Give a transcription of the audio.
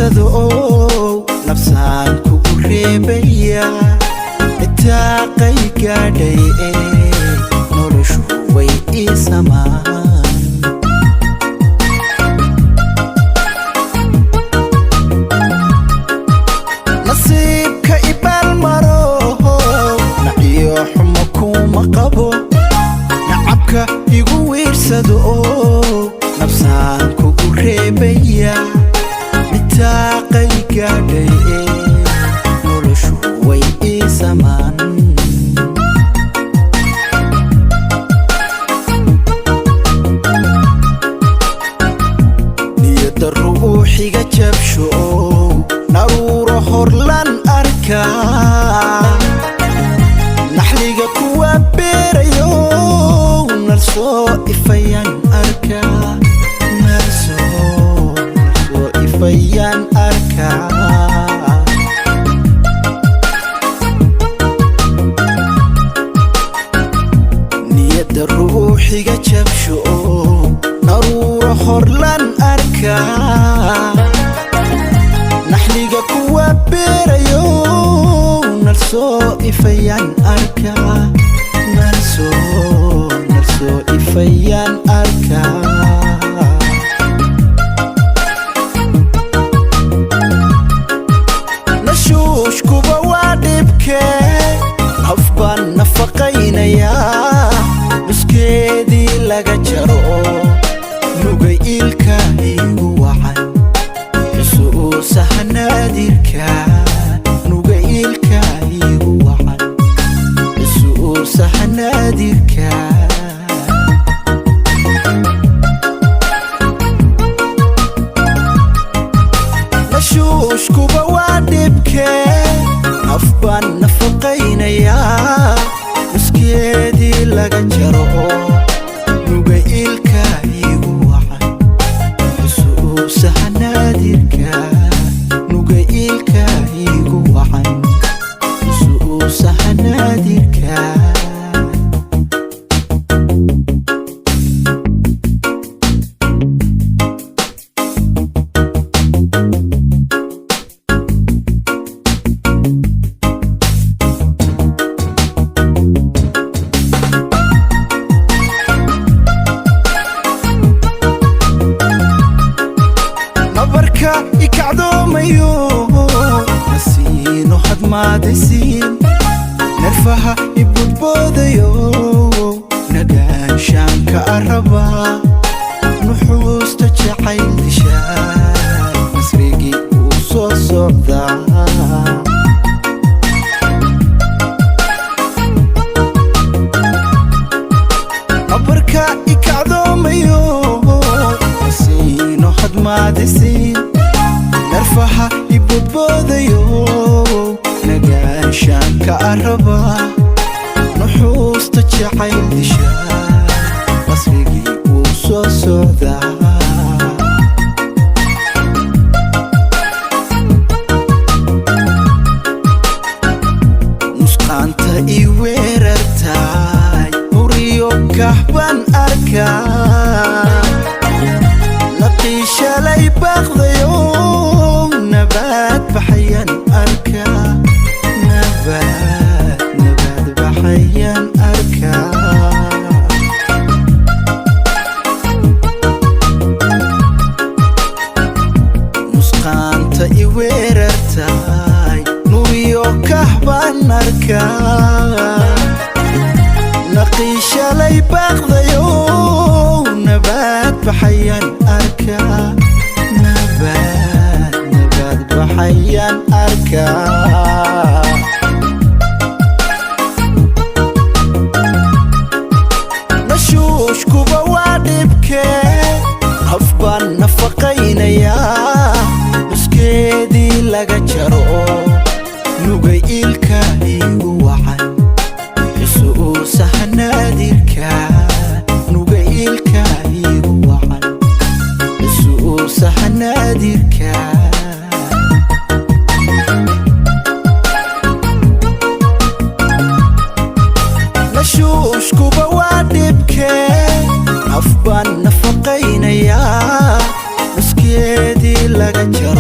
wiirsado nafsaan kugu reebaya itaaqay gaadhay noloshu way ii samaan nasiibka ibaal maro naciyo xumo kuma qabo nacabka igu wiirsado nafsaan kugu reebaya itaaqay gaadhay noloshu way ii samaan niyadda ruuxiga jabsho naruuro horlan arkaa naxliga kuwa beerayo narsoo ifayaan arkaa narsoo ifayaan arkaa niyadda ruuxiga jabsho naruuro horlan arkaa naxliga kuwa beerayo narsoo ifayaan arkaa narsoo ifayaan arkaa nashuushkuba waa dhibkee naf baan nafaqaynayaa nuskeedii laga jaro nugay ilka igu wacan xusuusaha naadirka nugay ilka igu wacan xusuusaha naadirka nashuushkuba waa dhibkee naf baan nafaqaynayaa nuskeedii laga jaro nugay ilka igu wacan xusuusaha naadirka nugay ilka igu wacan xusuusaha naadirka nabarka ikacdoomayo nasiino hadmaadaysiin nerfaha ibudboodayo nagaanshaanka arabaa nuxuusta jacayl dishaa nasrigii uu soo socdaa nabarka ikacdoomayo nasiino hadmaadaysiin nerfaha ibudboodayo nagaanshaanka arabaa nuxuusta jacayl dishaa nasrigii uu soo socdaa nusqaanta ii weerartaay muriyo kahbaan arkaa naqiishalay baaqdayo nabaad baxayaan arkaa nabaad baxayaan arkaa nusqaanta ii weerartaay nuriyo kahbaan arkaa naqiishalay baaqdayo nabaad baxayaan arkaa nabaad baxayaan arkaa nashuushkuba waa dhibkee naf baan nafaqaynayaa nuskeedii laga jaro nugay ilka igu wacan xusuusaha naadirka nugay ilka igu wacan xusuusaha naadirka nashuushkuba waa dhibkee naf baan nafaqaynayaa nuskeedii laga jaro